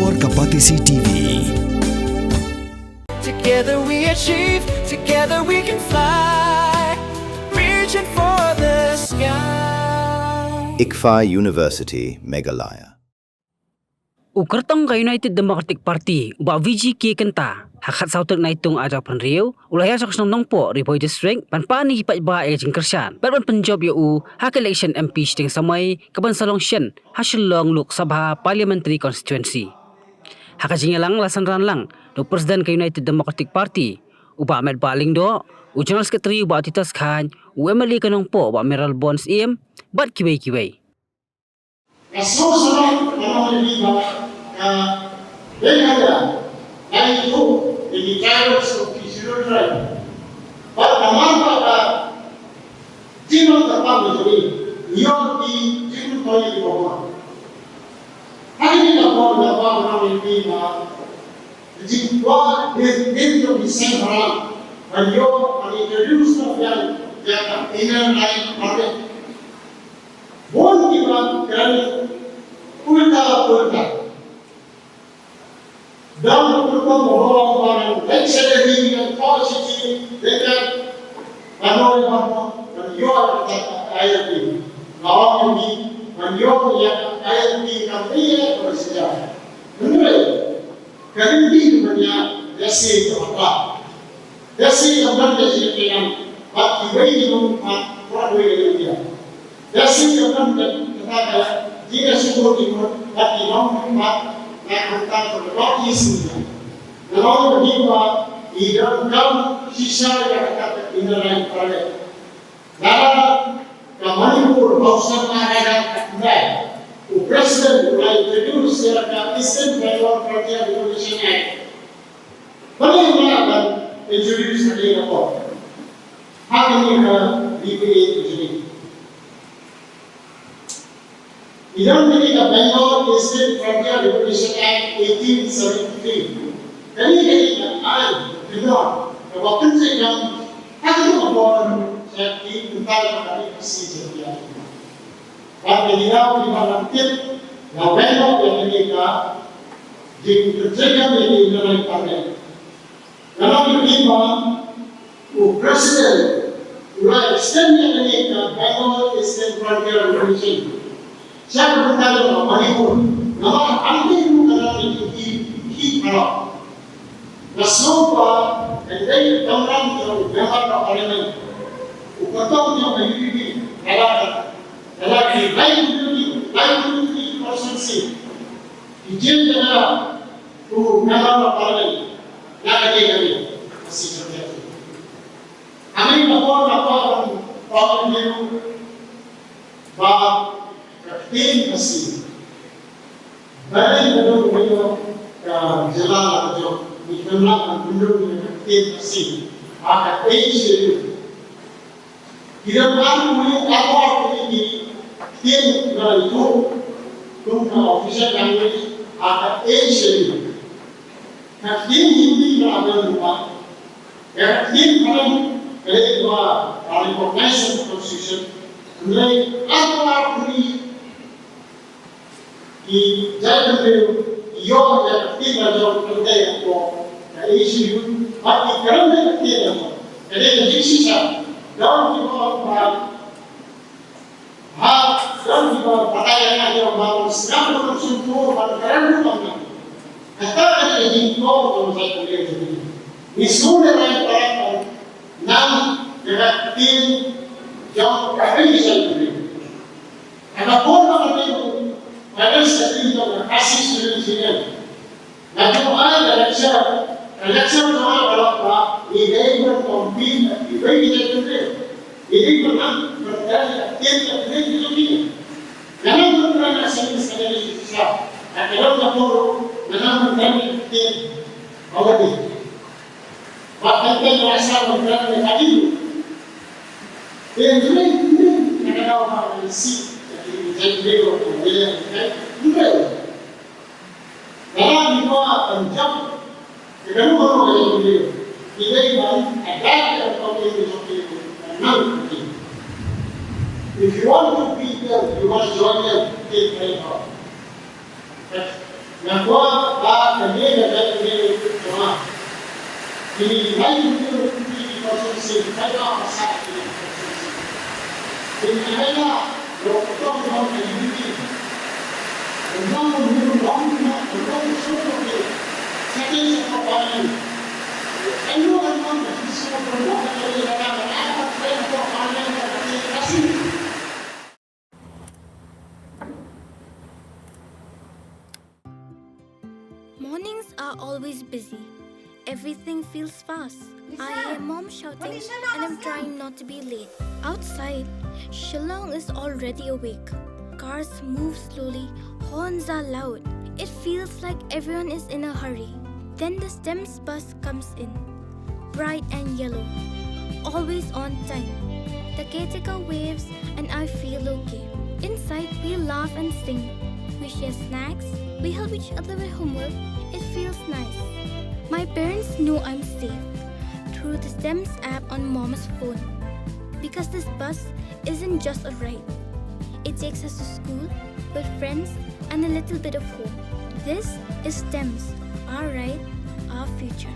Luar Kapatisi TV. Together we achieve, together we can fly, reaching for the sky. ICFA University, Meghalaya. Ukartang ka United Democratic Party, uba VG Kynta, hakat sautek na itong ajaw panriyo, ulaya sa kusang Nongpoh, Ripoy District, panpani Paidbah Jingkyrshan, berban penjob yu hak Elekshon MP Shiteng Samoi, kaban salong Shen, hasilong Lok Sabha Parliamentary Constituency. Hakajingalang lasanran lang, do Presiden ka United Democratic Party, uba Ahmed Baling do, General Secretary uba Titas Khan, MLA ka Nongpoh uba Meral Bonds EM, bat kiway-kiway. Nasosalan ang Benhada na ito Militaros of Kishiro Tribe. But naman pa Jinong Tapang ito iyon Jinong Toy di Bama. Hari na po na pa namin na Jingwa is into the same round. When you are introduced to the inner line market. Bon kita kerana ulta. Dalam perkara orang legislatif dan policy dengan manusia manusia ILP, lawan ini manusia ILP kampiya bersejarah. Menurut kerana banyak dasi apa, dasi yang berdesil dengan bagi wajib orang dia. Dasi yang kata jika suku timur bagi orang yang berkata berlokis ini, kalau berdua idan kaum sisa yang kata indahan pada, dalam Manipur Hausa Maharaja Kynta, Presiden mulai introduce secara Eastern Backward Frontier Devolution Act. Bagaimana akan introduce lagi apa? Hal ini DPA ini. Idan ketika Bengal Eastern Frontier Devolution Act 1873, ketika dengar waktu sedang ada orang seperti tentang dari sisi dia. Pada dina di malam tim, Bengal yang ketika Jingkyrshan ini dalam parlimen. Dalam lima, Presiden mulai extend yang ketika Bengal Eastern Frontier Devolution. Siapa berkata dalam Manipur, nama anti itu adalah ini kalau nasupa dan dari orang yang berada di parlimen, ukatau yang berdiri adalah di lain konsensi izin adalah berada di parlimen yang kami masih terjadi. Kami lakukan orang itu bahwa tim masih baik betul jalan atau dikenal menurut tim masih akan itu tidak perlu apa ini tim itu tentang official language akan itu tim ini ada dua tim ada dua recognized constitution mulai apa ini di jalan iyo yang tidak jauh penting untuk isu tapi kerana tidak jadi sisa dalam kita pertanyaan yang baru sekarang bersumpah pada kerana kita kata ada yang kalau saya boleh jadi misalnya orang enam dengan tim yang berhasil ada orang itu ada satu yang kasih solusinya. Namun ada election orang kalau ini berkompil, ini kita ini pernah berkali tiap ini begini. Jangan pernah asal sekali susah. Kalau lapor, jangan pernah tiap awal ini. Bahkan kita rasa berkali kali. Yang ini kita tahu isi. Jadi dia juga. Kalau kita anjam, kita bukan orang yang kita iman ada orang yang seperti If you want to be there, you must join them. Take very hard. Nongpoh kerja dan kerja cuma ini lain itu konsumsi mereka masak ini konsumsi. Ini mereka doktor mau ini, orang menurut orang suruh dia sakit sekolah ini. Elu kan mana semua orang dari negara apa yang orang yang kasih. Mornings are always busy. Everything feels fast. I hear mom shouting and I'm trying not to be late. Outside, Shillong is already awake. Cars move slowly, horns are loud. It feels like everyone is in a hurry. Then the STEMS bus comes in, bright and yellow, always on time. The caretaker waves and I feel okay. Inside, we laugh and sing. We share snacks. We help each other with homework. It feels nice. My parents know I'm safe through the STEMS app on mom's phone. Because this bus isn't just a ride. It takes us to school with friends and a little bit of hope. This is STEMS, our ride, our future.